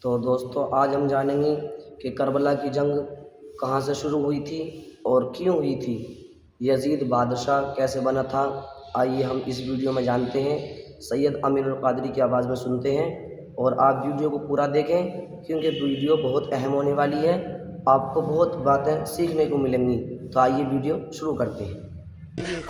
تو دوستو آج ہم جانیں گے کہ کربلا کی جنگ کہاں سے شروع ہوئی تھی اور کیوں ہوئی تھی، یزید بادشاہ کیسے بنا تھا۔ آئیے ہم اس ویڈیو میں جانتے ہیں، سید امین القادری کی آواز میں سنتے ہیں، اور آپ ویڈیو کو پورا دیکھیں کیونکہ ویڈیو بہت اہم ہونے والی ہے، آپ کو بہت باتیں سیکھنے کو ملیں گی۔ تو آئیے ویڈیو شروع کرتے ہیں۔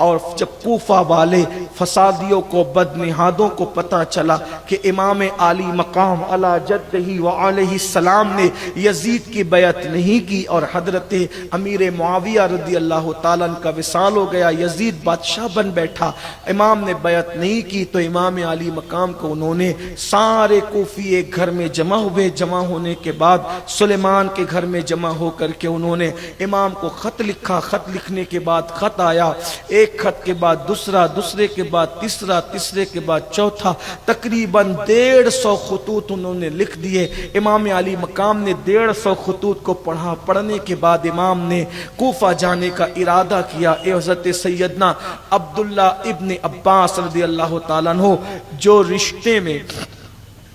اور جب کوفہ والے فسادیوں کو بدنہادوں کو پتہ چلا کہ امام عالی مقام علی جدہ وعلیہ السلام نے یزید کی بیعت نہیں کی اور حضرت امیر معاویہ رضی اللہ تعالیٰ عنہ کا وصال ہو گیا، یزید بادشاہ بن بیٹھا، امام نے بیعت نہیں کی، تو امام عالی مقام کو انہوں نے سارے کوفی ایک گھر میں جمع ہوئے۔ جمع ہونے کے بعد سلیمان کے گھر میں جمع ہو کر کے انہوں نے امام کو خط لکھا۔ خط لکھنے کے بعد خط آیا، ایک خط کے بعد دوسرا، دوسرے کے بعد تیسرا، تیسرے کے بعد چوتھا، تقریباً 150 خطوط انہوں نے لکھ دیے۔ امام علی مقام نے 150 خطوط کو پڑھا۔ پڑھنے کے بعد امام نے کوفہ جانے کا ارادہ کیا۔ حضرت سیدنا عبداللہ ابن عباس رضی اللہ تعالیٰ عنہ جو رشتے میں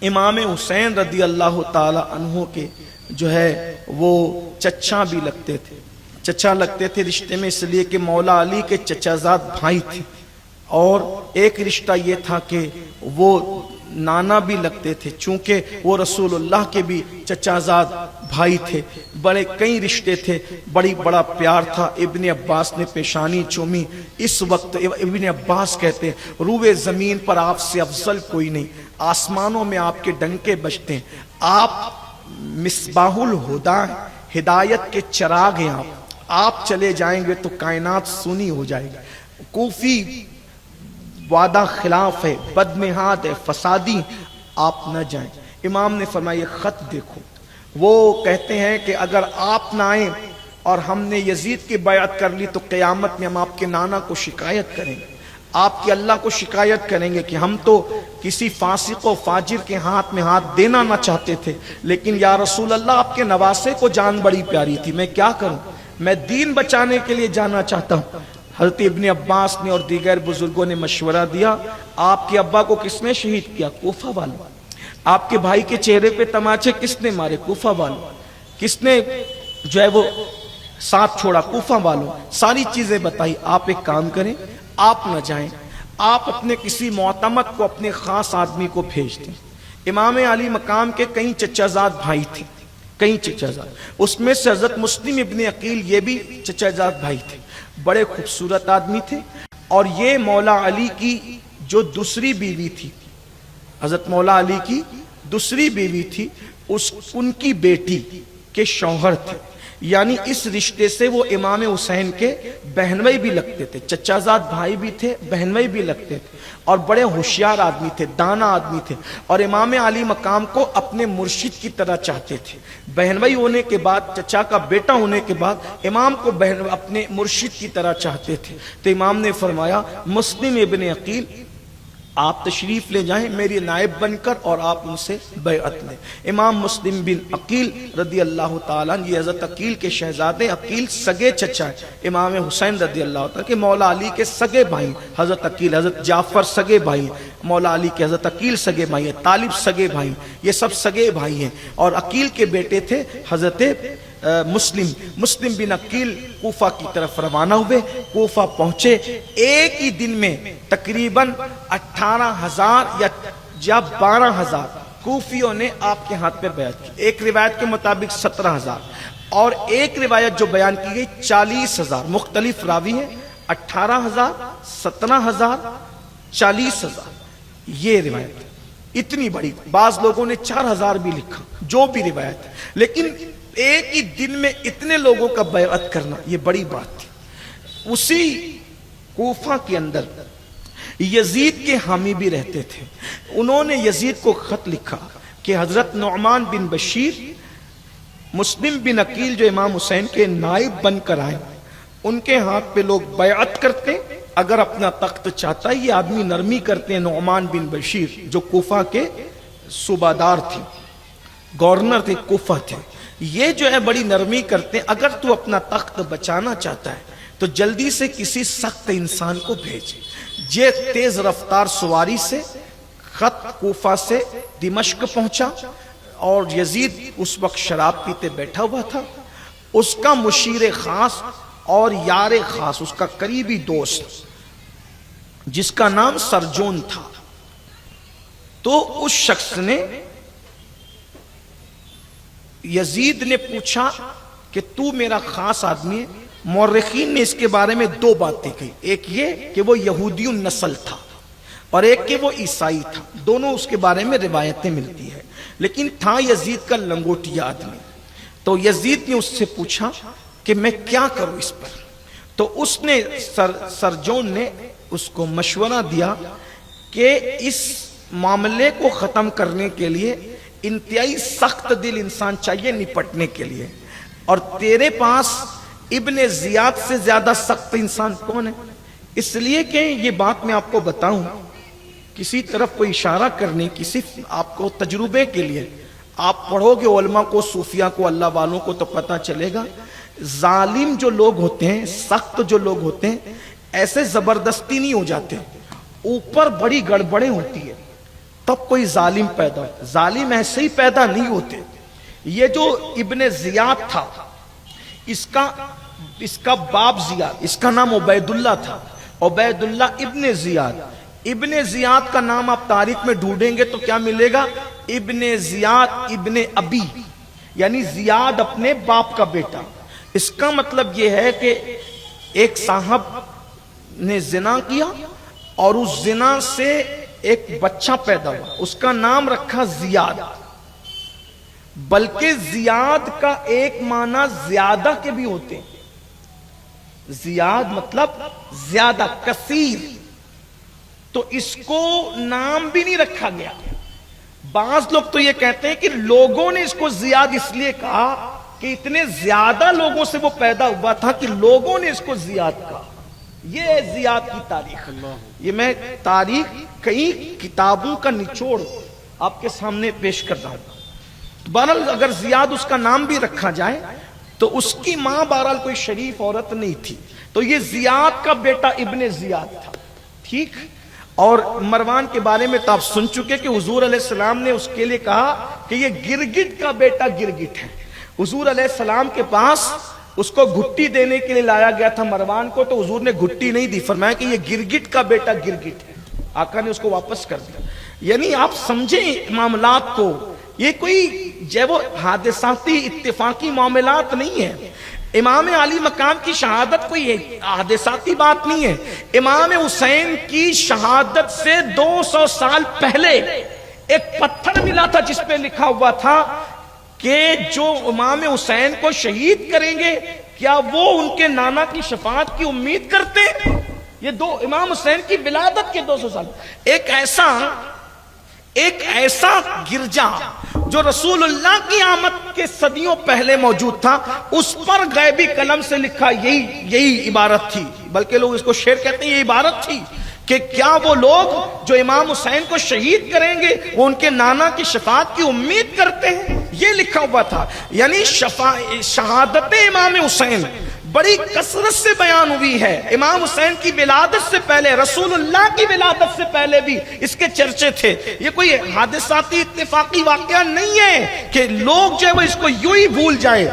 امام حسین رضی اللہ تعالیٰ عنہ کے جو ہے وہ چچا بھی لگتے تھے، چچا لگتے تھے رشتے میں، اس لیے کہ مولا علی کے چچا زاد بھائی تھے، اور ایک رشتہ یہ تھا کہ وہ نانا بھی لگتے تھے، چونکہ وہ رسول اللہ کے بھی چچا زاد بھائی تھے۔ بڑے کئی رشتے تھے، بڑا پیار تھا۔ ابن عباس نے پیشانی چومی۔ اس وقت ابن عباس کہتے ہیں روئے زمین پر آپ سے افضل کوئی نہیں، آسمانوں میں آپ کے ڈنکے بجتے ہیں، آپ مصباح الہدیٰ ہیں، ہدایت کے چراغ ہیں، آپ چلے جائیں گے تو کائنات سونی ہو جائے گی۔ کوفی وعدہ خلاف ہے، بدنہاد ہے، فسادی، آپ نہ جائیں۔ امام نے فرمایا یہ خط دیکھو۔ وہ کہتے ہیں کہ اگر آپ نہ آئیں اور ہم نے یزید کی بیعت کر لی تو قیامت میں ہم آپ کے نانا کو شکایت کریں گے، آپ کے اللہ کو شکایت کریں گے کہ ہم تو کسی فاسق و فاجر کے ہاتھ میں ہاتھ دینا نہ چاہتے تھے، لیکن یا رسول اللہ آپ کے نواسے کو جان بڑی پیاری تھی، میں کیا کروں، میں دین بچانے کے لیے جانا چاہتا ہوں۔ حضرت ابن عباس نے اور دیگر بزرگوں نے مشورہ دیا، آپ کے ابا کو کس نے شہید کیا؟ کوفہ والوں۔ آپ کے بھائی کے چہرے پہ تماچے کس نے مارے؟ کوفہ والوں۔ کس نے جو ہے وہ ساتھ چھوڑا؟ کوفہ والوں۔ ساری چیزیں بتائی۔ آپ ایک کام کریں، آپ نہ جائیں، آپ اپنے کسی معتمد کو، اپنے خاص آدمی کو بھیج دیں۔ امام علی مقام کے کئی چچا زاد بھائی تھے، کئی چچا زاد، اس میں سے حضرت مسلم ابن عقیل یہ بھی چچا زاد بھائی تھے، بڑے خوبصورت آدمی تھے، اور یہ مولا علی کی جو دوسری بیوی تھی، حضرت مولا علی کی دوسری بیوی تھی، ان کی بیٹی کے شوہر تھے، یعنی اس رشتے سے وہ امام حسین کے بہنوئی بھی لگتے تھے، چچا زاد بھائی بھی تھے، بہنوئی بھی لگتے تھے، اور بڑے ہوشیار آدمی تھے، دانا آدمی تھے، اور امام علی مقام کو اپنے مرشد کی طرح چاہتے تھے۔ بہنوئی ہونے کے بعد، چچا کا بیٹا ہونے کے بعد، امام کو اپنے مرشد کی طرح چاہتے تھے۔ تو امام نے فرمایا مسلم ابن عقیل آپ تشریف لے جائیں میری نائب بن کر، اور آپ ان سے بیعت لیں۔ امام مسلم بن عقیل رضی اللہ تعالیٰ، یہ حضرت عقیل کے شہزادے، عقیل سگے چچا ہے امام حسین رضی اللہ تعالیٰ کہ مولا علی کے سگے بھائی، حضرت عقیل، حضرت جعفر سگے بھائی، مولا علی کے حضرت عقیل سگے بھائی ہیں، طالب سگے بھائی، یہ سب سگے بھائی ہیں، اور عقیل کے بیٹے تھے حضرت مسلم بن عقیل کوفہ کی طرف روانہ ہوئے۔ کوفہ پہنچے، ایک ہی دن میں تقریباً 18,000 یا 12,000 کوفیوں نے آپ کے ہاتھ پہ بیعت کی۔ ایک روایت کے مطابق 17,000، اور ایک روایت جو بیان کی گئی 40,000، مختلف راوی ہیں، 18,000، 17,000، 40,000، یہ روایت اتنی بڑی۔ بعض لوگوں نے 4,000 بھی لکھا، جو بھی روایت ہے، لیکن ایک ہی دن میں اتنے لوگوں کا بیعت کرنا یہ بڑی بات تھی۔ اسی کوفہ کے اندر یزید کے حامی بھی رہتے تھے، انہوں نے یزید کو خط لکھا کہ حضرت نعمان بن بشیر، مسلم بن عقیل جو امام حسین کے نائب بن کر آئے، ان کے ہاتھ پہ لوگ بیعت کرتے اگر اپنا تخت چاہتا ہے۔ یہ آدمی نرمی کرتے ہیں، نعمان بن بشیر جو کوفہ کے صوبادار تھے، گورنر تھے، کوفہ تھے، یہ جو ہے بڑی نرمی کرتے ہیں، اگر تو اپنا تخت بچانا چاہتا ہے تو جلدی سے کسی سخت انسان کو بھیجے۔ یہ تیز رفتار سواری سے خط کوفہ سے دمشق پہنچا، اور یزید اس وقت شراب پیتے بیٹھا ہوا تھا. اس کا مشیر خاص اور یار خاص، اس کا قریبی دوست جس کا نام سرجون تھا، تو اس شخص نے یزید نے پوچھا کہ تو میرا خاص آدمی ہے. مورخین نے اس کے بارے میں دو باتیں کہی، ایک یہ کہ وہ یہودی النسل تھا اور ایک کہ وہ عیسائی تھا. دونوں اس کے بارے میں روایتیں ملتی ہیں، لیکن تھا یزید کا لنگوٹیا آدمی. تو یزید نے اس سے پوچھا کہ میں کیا کروں اس پر. تو اس نے سرجون نے اس کو مشورہ دیا کہ اس معاملے کو ختم کرنے کے لیے انتہائی سخت دل انسان چاہیے نپٹنے کے لیے، اور تیرے پاس ابن زیاد سے زیادہ سخت انسان کون ہے؟ اس لیے کہ یہ بات میں آپ کو بتاؤں، کسی طرف کوئی اشارہ کرنے کی، صرف آپ کو تجربے کے لیے. آپ پڑھو گے علماء کو، صوفیاء کو، اللہ والوں کو، تو پتہ چلے گا ظالم جو لوگ ہوتے ہیں، سخت جو لوگ ہوتے ہیں، ایسے زبردستی نہیں ہو جاتے، اوپر بڑی گڑبڑیں ہوتی ہے تب کوئی ظالم پیدا ہوتا ہے. ظالم ایسے ہی پیدا نہیں ہوتے. یہ جو ابن زیاد تھا، اس کا باپ زیاد، اس کا نام عبید اللہ تھا، عبید اللہ ابن زیاد. ابن زیاد کا نام آپ تاریخ میں ڈھونڈیں گے تو کیا ملے گا؟ ابن زیاد ابن ابی، یعنی زیاد اپنے باپ کا بیٹا. اس کا مطلب یہ ہے کہ ایک صاحب نے زنا کیا اور اس زنا سے ایک بچہ پیدا ہوا، اس کا نام رکھا زیاد. بلکہ زیاد کا ایک معنی زیادہ کے بھی ہوتے ہیں. زیاد مطلب زیادہ، کثیر. تو اس کو نام بھی نہیں رکھا گیا. بعض لوگ تو یہ کہتے ہیں کہ لوگوں نے اس کو زیاد اس لیے کہا کہ اتنے زیادہ لوگوں سے وہ پیدا ہوا تھا کہ لوگوں نے اس کو زیاد کہا. یہ زیاد کی تاریخ. یہ میں تاریخ کئی کتابوں کا نچوڑ آپ کے سامنے پیش کر رہا ہوں. بہرحال اگر زیاد اس کا نام بھی رکھا جائے تو اس کی ماں بہرحال کوئی شریف عورت نہیں تھی. تو یہ زیاد کا بیٹا ابن زیاد تھا. ٹھیک. اور مروان کے بارے میں تو آپ سن چکے کہ حضور علیہ السلام نے اس کے لیے کہا کہ یہ گرگٹ کا بیٹا گرگٹ ہے. حضور علیہ السلام کے پاس اس کو گھٹی دینے کے لیے لایا گیا تھا مروان کو، تو حضور نے گھٹی نہیں دی، فرمایا کہ یہ گرگٹ کا بیٹا گرگٹ ہے. آقا نے اس کو واپس کر دیا. یعنی آپ سمجھیں معاملات کو، یہ کوئی جو وہ حادثاتی اتفاقی معاملات نہیں ہیں. امام علی مقام کی شہادت کوئی حادثاتی بات نہیں ہے. امام حسین کی شہادت سے 200 سال پہلے ایک پتھر ملا تھا جس پہ لکھا ہوا تھا کہ جو امام حسین کو شہید کریں گے کیا وہ ان کے نانا کی شفاعت کی امید کرتے ہیں؟ یہ دو امام حسین کی ولادت کے 200 سال. ایک ایسا گرجا جو رسول اللہ کی آمد کے صدیوں پہلے موجود تھا، اس پر غیبی قلم سے لکھا یہی عبارت تھی. بلکہ لوگ اس کو شعر کہتے ہیں، یہ عبارت تھی کہ کیا وہ لوگ جو امام حسین کو شہید کریں گے وہ ان کے نانا کی شفاعت کی امید کرتے ہیں. یہ لکھا ہوا تھا. یعنی شہادت امام حسین بڑی کثرت سے بیان ہوئی ہے. امام حسین کی ولادت سے پہلے، رسول اللہ کی ولادت سے پہلے بھی اس کے چرچے تھے. یہ کوئی حادثاتی اتفاقی واقعہ نہیں ہے کہ لوگ جو ہے وہ اس کو یوں ہی بھول جائیں.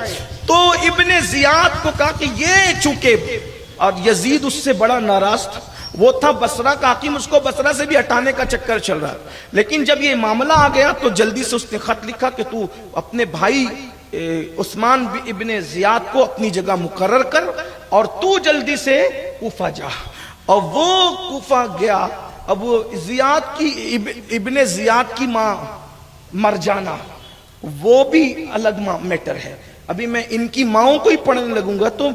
تو ابن زیاد کو کہا کہ یہ چونکہ، اور یزید اس سے بڑا ناراض تھا، وہ تھا بصرہ کا حاکم، اس کو بصرہ سے بھی ہٹانے کا چکر چل رہا. لیکن جب یہ معاملہ آ گیا تو جلدی سے اس نے خط لکھا کہ تو اپنے بھائی عثمان ابن زیاد کو اپنی جگہ مقرر کر اور تو جلدی سے کوفہ جا. اور وہ کوفہ گیا. اب وہ زیاد کی ابن زیاد کی ماں مر جانا وہ بھی الگ میٹر ہے. ابھی میں ان کی ماؤں کو ہی پڑھنے لگوں گا تو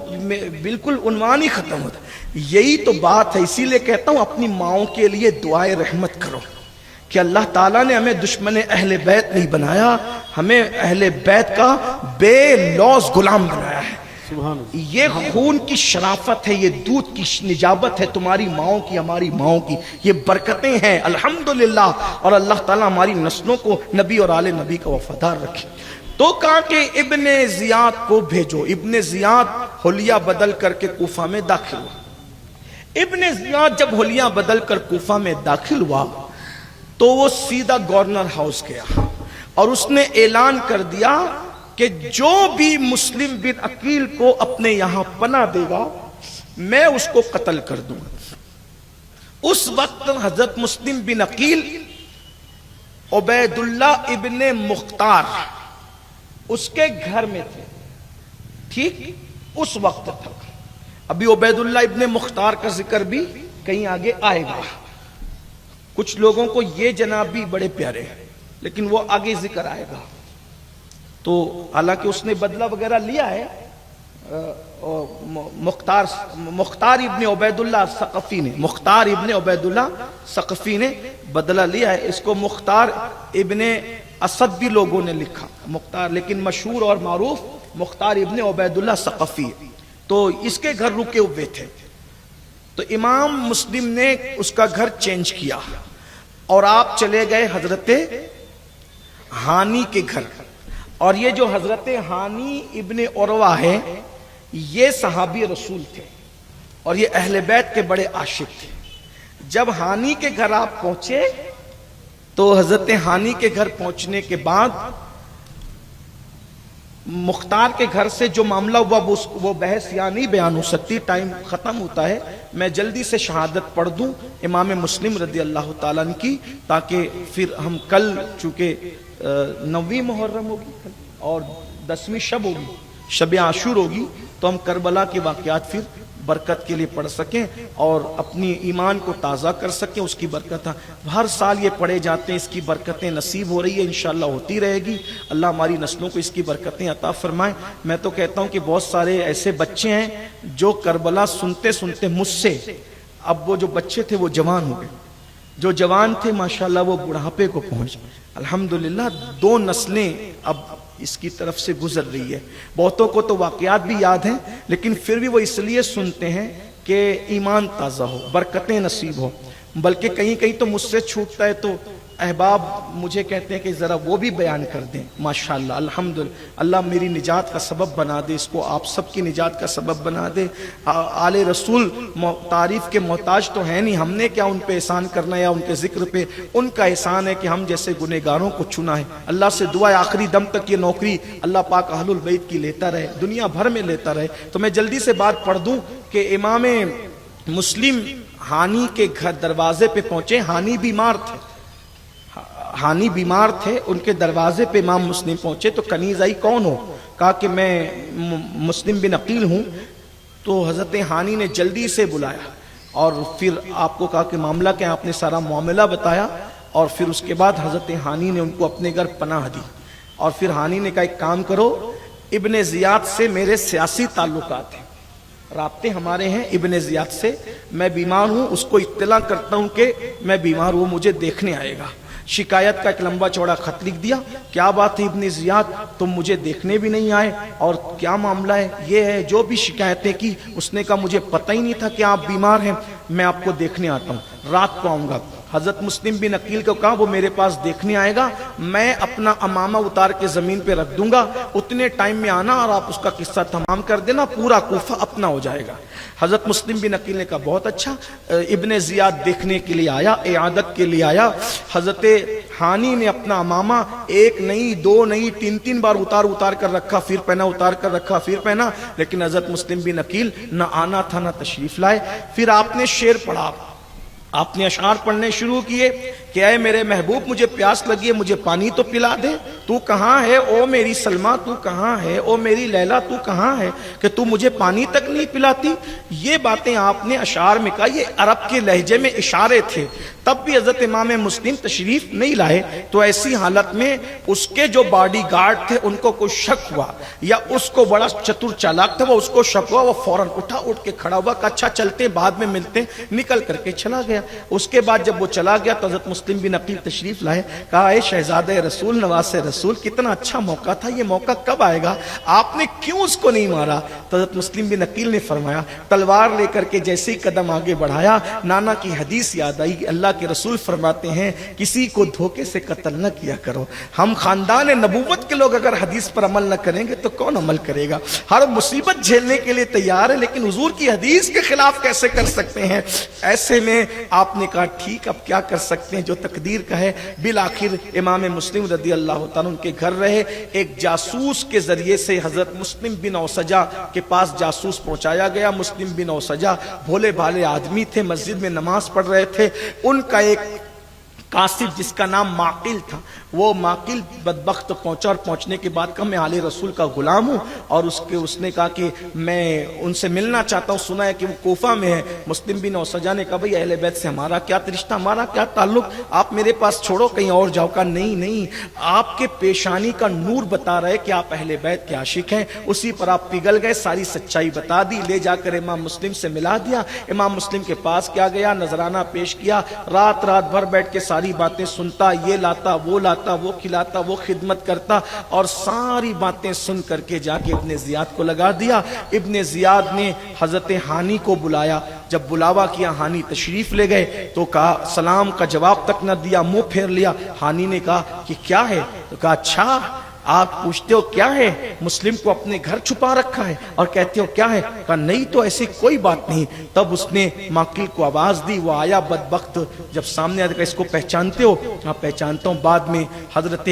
بالکل عنوان ہی ختم ہوتا. یہی تو بات ہے. اسی لیے کہتا ہوں اپنی ماؤں کے لیے دعائے رحمت کرو کہ اللہ تعالیٰ نے ہمیں دشمن اہل بیت نہیں بنایا، ہمیں اہل بیت کا بے لوث غلام بنایا ہے. یہ خون کی شرافت ہے، یہ دودھ کی نجابت ہے تمہاری ماؤں کی، ہماری ماؤں کی. یہ برکتیں ہیں الحمدللہ. اور اللہ تعالیٰ ہماری نسلوں کو نبی اور آل نبی کا وفادار رکھے. تو کہا کہ ابن زیاد کو بھیجو. ابن زیاد حلیہ بدل کر کے کوفہ میں داخل ہوا. ابن زیاد جب حلیہ بدل کر کوفہ میں داخل ہوا تو وہ سیدھا گورنر ہاؤس گیا. اور اس نے اعلان کر دیا کہ جو بھی مسلم بن عقیل کو اپنے یہاں پناہ دے گا میں اس کو قتل کر دوں گا۔ اس وقت حضرت مسلم بن عقیل عبید اللہ ابن مختار اس کے گھر میں تھے، ٹھیک اس وقت تک۔ ابھی عبید اللہ ابن مختار کا ذکر بھی کہیں آگے آئے گا۔ کچھ لوگوں کو یہ جناب بھی بڑے پیارے ہیں لیکن وہ آگے ذکر آئے گا۔ تو حالانکہ اس نے بدلہ وغیرہ لیا ہے، مختار ابن عبید اللہ ثقفی نے، مختار ابن عبید اللہ ثقفی نے بدلہ لیا ہے۔ اس کو مختار ابن اسد بھی لوگوں نے لکھا مختار، لیکن مشہور اور معروف مختار ابن عبید اللہ ثقفی، تو اس کے گھر رکے ہوئے تھے۔ تو امام مسلم نے اس کا گھر چینج کیا اور آپ چلے گئے حضرت ہانی کے گھر۔ اور یہ جو حضرت ہانی ابن عروہ ہے یہ صحابی رسول تھے اور یہ اہل بیت کے بڑے عاشق تھے۔ جب ہانی کے گھر آپ پہنچے تو حضرت ہانی کے گھر پہنچنے کے بعد مختار کے گھر سے جو معاملہ ہوا وہ بحث یہاں نہیں بیان ہو سکتی، ٹائم ختم ہوتا ہے۔ میں جلدی سے شہادت پڑھ دوں امام مسلم رضی اللہ تعالیٰ عنہ کی، تاکہ پھر ہم کل چونکہ 9ویں محرم ہوگی اور 10ویں شب ہوگی، شب عاشور ہوگی، تو ہم کربلا کے واقعات پھر برکت کے لیے پڑھ سکیں اور اپنی ایمان کو تازہ کر سکیں، اس کی برکت ہر سال یہ پڑھے جاتے ہیں، اس کی برکتیں نصیب ہو رہی ہے، انشاءاللہ ہوتی رہے گی۔ اللہ ہماری نسلوں کو اس کی برکتیں عطا فرمائے۔ میں تو کہتا ہوں کہ بہت سارے ایسے بچے ہیں جو کربلا سنتے سنتے مجھ سے، اب وہ جو بچے تھے وہ جوان ہو گئے، جو جوان تھے ماشاءاللہ وہ بڑھاپے کو پہنچ گئے۔ الحمدللہ 2 نسلیں اب اس کی طرف سے گزر رہی ہے۔ بہتوں کو تو واقعات بھی یاد ہیں لیکن پھر بھی وہ اس لیے سنتے ہیں کہ ایمان تازہ ہو، برکتیں نصیب ہو۔ بلکہ کہیں کہیں تو مجھ سے چھوٹتا ہے تو احباب مجھے کہتے ہیں کہ ذرا وہ بھی بیان کر دیں۔ ماشاءاللہ الحمدللہ، اللہ میری نجات کا سبب بنا دے، اس کو آپ سب کی نجات کا سبب بنا دے۔ آل رسول تعریف کے محتاج تو ہیں نہیں، ہم نے کیا ان پہ احسان کرنا یا ان کے ذکر پہ، ان کا احسان ہے کہ ہم جیسے گنہگاروں کو چنا ہے۔ اللہ سے دعا ہے آخری دم تک یہ نوکری اللہ پاک اہل البیت کی لیتا رہے، دنیا بھر میں لیتا رہے۔ تو میں جلدی سے بات پڑھ دوں کہ امام مسلم ہانی کے گھر دروازے پہ پہنچے۔ ہانی بیمار تھے، ہانی بیمار تھے، ان کے دروازے پہ امام مسلم پہنچے تو کنیز آئی کون ہو؟ کہا کہ میں مسلم بن عقیل ہوں۔ تو حضرت ہانی نے جلدی سے بلایا اور پھر آپ کو کہا کہ معاملہ کیا، آپ نے سارا معاملہ بتایا اور پھر اس کے بعد حضرت ہانی نے ان کو اپنے گھر پناہ دی۔ اور پھر ہانی نے کہا ایک کام کرو، ابن زیاد سے میرے سیاسی تعلقات ہیں، رابطے ہمارے ہیں ابن زیاد سے، میں بیمار ہوں، اس کو اطلاع کرتا ہوں کہ میں بیمار ہوں، مجھے دیکھنے آئے گا۔ شکایت کا ایک لمبا چوڑا خط لکھ دیا، کیا بات ہے ابن زیاد تم مجھے دیکھنے بھی نہیں آئے اور کیا معاملہ ہے؟ یہ ہے جو بھی شکایتیں کی۔ اس نے کہا مجھے پتہ ہی نہیں تھا کہ آپ بیمار ہیں، میں آپ کو دیکھنے آتا ہوں، رات کو آؤں گا۔ حضرت مسلم بن عقیل کو کہا وہ میرے پاس دیکھنے آئے گا، میں اپنا امامہ اتار کے زمین پہ رکھ دوں گا، اتنے ٹائم میں آنا اور آپ اس کا قصہ تمام کر دینا، پورا کوفہ اپنا ہو جائے گا۔ حضرت مسلم بن عقیل نے کہا بہت اچھا۔ ابن زیاد دیکھنے کے لیے آیا، اعادت کے لیے آیا۔ حضرت ہانی نے اپنا امامہ 1 نہیں 2 نہیں 3 بار اتار کر رکھا، پھر پہنا، اتار کر رکھا، پھر پہنا، لیکن حضرت مسلم بن عقیل نہ آنا تھا نہ تشریف لائے۔ پھر آپ نے شعر پڑھا، آپ نے اشعار پڑھنے شروع کیے کہ اے میرے محبوب مجھے پیاس لگی ہے، مجھے پانی تو پلا دے، تو کہاں ہے او میری سلمہ، تو کہاں ہے او میری لیلا، تو کہاں ہے کہ تو مجھے پانی تک نہیں پلاتی۔ یہ باتیں آپ نے اشعار میں کہا، یہ عرب کے لہجے میں اشارے تھے۔ تب بھی حضرت امام مسلم تشریف نہیں لائے تو ایسی حالت میں اس کے جو باڈی گارڈ تھے ان کو کوئی شک ہوا، یا اس کو بڑا چتر چالاک تھا، وہ اس کو شک ہوا، وہ فوراً اٹھ کے کھڑا ہوا کہ اچھا چلتے بعد میں ملتے، نکل کر کے چلا گیا۔ اس کے بعد جب وہ چلا گیا تو حضرت مسلم بن عقیل تشریف لائے، کہا اے شہزادہ رسول، نواز رسول، کتنا اچھا موقع تھا، یہ موقع کب آئے گا، آپ نے کیوں اس کو نہیں مارا؟ تو حضرت مسلم بن عقیل نے فرمایا، تلوار لے کر کے جیسے ہی قدم آگے بڑھایا، نانا کی حدیث یاد آئی، اللہ کے رسول فرماتے ہیں کسی کو دھوکے سے قتل نہ کیا کرو۔ ہم خاندان نبوت کے لوگ اگر حدیث پر عمل نہ کریں گے تو کون عمل کرے گا؟ ہر مصیبت جھیلنے کے لیے تیار ہے لیکن حضور کی حدیث کے خلاف کیسے کر سکتے ہیں؟ ایسے میں آپ نے کہا ٹھیک اب کیا کر سکتے ہیں، جو تقدیر کا ہے، بالآخر امام مسلم رضی اللہ تعالیٰ ان کے گھر رہے۔ ایک جاسوس کے ذریعے سے حضرت مسلم بن اوسجہ کے پاس جاسوس پہنچایا گیا۔ مسلم بن اوسجہ بھولے بھالے آدمی تھے، مسجد میں نماز پڑھ رہے تھے۔ ان کا ایک قاصد جس کا نام معقل تھا، وہ معقل بدبخت پہنچا، اور پہنچنے کے بعد کہا میں آل رسول کا غلام ہوں، اور اس نے کہا کہ میں ان سے ملنا چاہتا ہوں، سنا ہے کہ وہ کوفہ میں ہے۔ مسلم بن اوسجہ نے کہا بھئی اہل بیت سے ہمارا کیا رشتہ، ہمارا کیا تعلق، آپ میرے پاس چھوڑو کہیں اور جاؤ۔ کہا نہیں، آپ کے پیشانی کا نور بتا رہے کہ آپ اہل بیت کے عاشق ہیں، اسی پر آپ پگھل گئے، ساری سچائی بتا دی، لے جا کر امام مسلم سے ملا دیا۔ امام مسلم کے پاس کیا گیا، نذرانہ پیش کیا، رات بھر بیٹھ کے ساری باتیں سنتا، یہ لاتا وہ کھلاتا، وہ خدمت کرتا، اور ساری باتیں سن کر کے جا کے ابن زیاد کو لگا دیا۔ ابن زیاد نے حضرت ہانی کو بلایا، جب بلاوا کیا ہانی تشریف لے گئے تو کہا، سلام کا جواب تک نہ دیا، منہ پھیر لیا۔ ہانی نے کہا کہ کیا ہے؟ تو کہا اچھا آپ پوچھتے ہو کیا ہے، مسلم کو اپنے گھر چھپا رکھا ہے اور کہتے ہو کیا ہے؟ کہا نہیں تو ایسی کوئی بات نہیں۔ تب اس نے معقل کو آواز دی، وہ آیا بدبخت، جب سامنے آ کر اس کو پہچانتے ہو؟ ہاں پہچانتا ہوں۔ بعد میں حضرت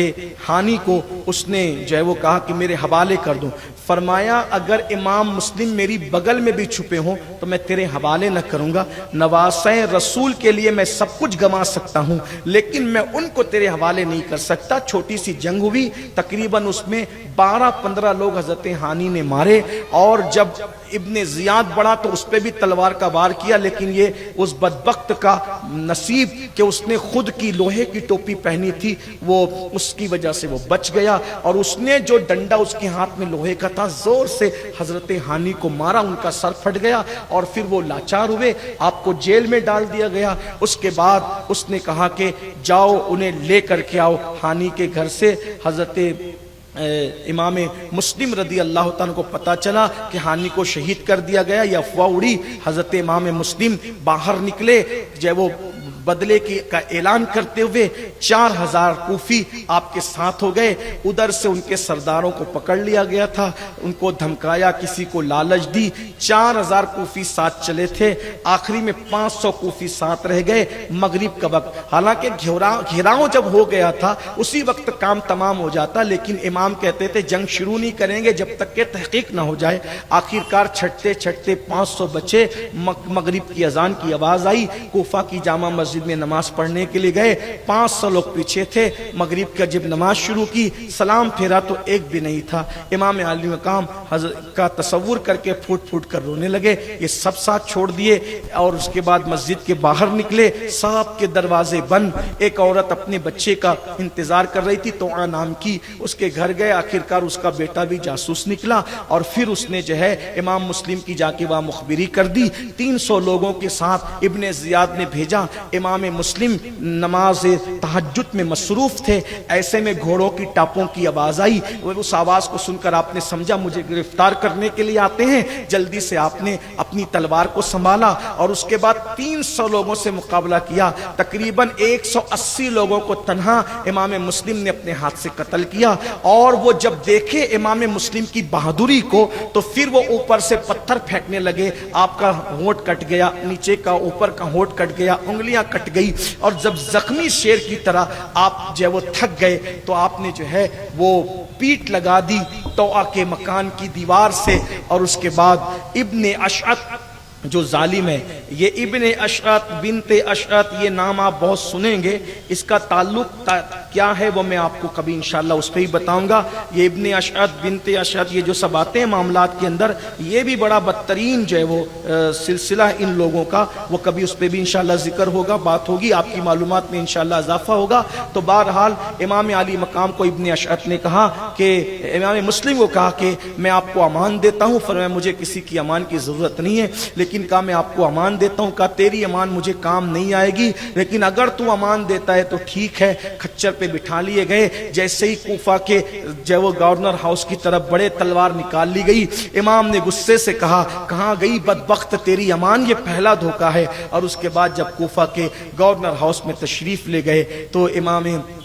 ہانی کو اس نے جو ہے وہ کہا کہ میرے حوالے کر دوں۔ فرمایا اگر امام مسلم میری بغل میں بھی چھپے ہوں تو میں تیرے حوالے نہ کروں گا، نواسہ رسول کے لیے میں سب کچھ گما سکتا ہوں لیکن میں ان کو تیرے حوالے نہیں کر سکتا۔ چھوٹی سی جنگ ہوئی، تقریباً اس میں 12-15 لوگ حضرت ہانی نے مارے، اور جب ابن زیاد بڑھا تو اس پہ بھی تلوار کا وار کیا، لیکن یہ اس بدبخت کا نصیب کہ اس نے خود کی لوہے کی ٹوپی پہنی تھی، وہ اس کی وجہ سے وہ بچ گیا، اور اس نے جو ڈنڈا اس کے ہاتھ میں لوہے کا تھا زور سے حضرت ہانی کو مارا، ان کا سر پھٹ گیا اور پھر وہ لاچار ہوئے، آپ کو جیل میں ڈال دیا گیا۔ اس کے بعد اس نے کہا کہ جاؤ انہیں لے کر کے آؤ ہانی کے گھر سے۔ حضرت امام مسلم رضی اللہ تعالیٰ کو پتا چلا کہ ہانی کو شہید کر دیا گیا، یہ افواہ اڑی۔ حضرت امام مسلم باہر نکلے، جو وہ بدلے کا اعلان کرتے ہوئے 4000 کوفی آپ کے ساتھ ہو گئے۔ ادھر سے ان کے سرداروں کو پکڑ لیا گیا تھا، ان کو دھمکایا، کسی کو لالچ دی۔ 4000 کوفی ساتھ چلے تھے، آخری میں 500 کوفی ساتھ رہ گئے مغرب کا وقت۔ حالانکہ گھیراؤ جب ہو گیا تھا اسی وقت کام تمام ہو جاتا، لیکن امام کہتے تھے جنگ شروع نہیں کریں گے جب تک کہ تحقیق نہ ہو جائے۔ آخرکار چھٹتے 500 بچے، مغرب کی اذان کی آواز آئی، کوفہ کی جامع مسجد میں نماز پڑھنے کے لیے گئے، 500 لوگ پیچھے تھے۔ مغرب کا جب نماز شروع کی، سلام پھیرا تو ایک بھی نہیں تھا۔ امام عالی مقام حضرت کا تصور کر کے پھوٹ پھوٹ کر رونے لگے، یہ سب ساتھ چھوڑ دیے، اور اس کے بعد مسجد کے باہر نکلے، سب کے دروازے بند۔ ایک عورت اپنے بچے کا انتظار کر رہی تھی، توعا نام کی، اس کے گھر گئے، آخرکار اس کا بیٹا بھی جاسوس نکلا، اور پھر اس نے جو ہے امام مسلم کی جا کے وہاں مخبری کر دی۔ 300 لوگوں کے ساتھ ابن زیاد نے بھیجا۔ امام مسلم نماز تہجد میں مصروف تھے، ایسے میں گھوڑوں کی ٹاپوں کی آواز آئی۔ اس آواز کو سن کر آپ نے سمجھا مجھے گرفتار کرنے کے لیے آتے ہیں، جلدی سے آپ نے اپنی تلوار کو سنبھالا، اور اس کے بعد 300 لوگوں سے مقابلہ کیا۔ تقریباً 180 لوگوں کو تنہا امام مسلم نے اپنے ہاتھ سے قتل کیا، اور وہ جب دیکھے امام مسلم کی بہادری کو تو پھر وہ اوپر سے پتھر پھینکنے لگے۔ آپ کا ہونٹ کٹ گیا، نیچے کا اوپر کا ہونٹ کٹ گیا، انگلیاں کٹ گئی، اور جب زخمی شیر کی طرح آپ جو ہے وہ تھک گئے تو آپ نے جو ہے وہ پیٹ لگا دی توعا کے مکان کی دیوار سے۔ اور اس کے بعد ابن اشعث جو ظالم ہے، یہ ابن اشعث بنت اشعث، یہ نام آپ بہت سنیں گے، اس کا تعلق کیا ہے وہ میں آپ کو کبھی انشاءاللہ اس پہ ہی بتاؤں گا۔ یہ ابن اشعث بنت اشعث، یہ جو سب آتے ہیں معاملات کے اندر، یہ بھی بڑا بدترین جو ہے وہ سلسلہ ان لوگوں کا، وہ کبھی اس پہ بھی انشاءاللہ ذکر ہوگا، بات ہوگی، آپ کی معلومات میں انشاءاللہ اضافہ ہوگا۔ تو بہرحال امام علی مقام کو ابن اشعث نے کہا کہ امام مسلم کو کہا کہ میں آپ کو امان دیتا ہوں، فرمایا مجھے کسی کی امان کی ضرورت نہیں ہے، لیکن کہا میں آپ کو امان دیتا ہوں، کہا تیری امان مجھے کام نہیں آئے گی، لیکن اگر تو امان دیتا ہے تو ٹھیک ہے۔ کھچر پہ بٹھا لیے گئے، جیسے ہی کوفہ کے جو وہ گورنر ہاؤس کی طرف بڑے، تلوار نکال لی گئی۔ امام نے غصے سے کہا کہاں گئی بدبخت تیری امان، یہ پہلا دھوکہ ہے۔ اور اس کے بعد جب کوفہ کے گورنر ہاؤس میں تشریف لے گئے تو امام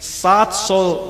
700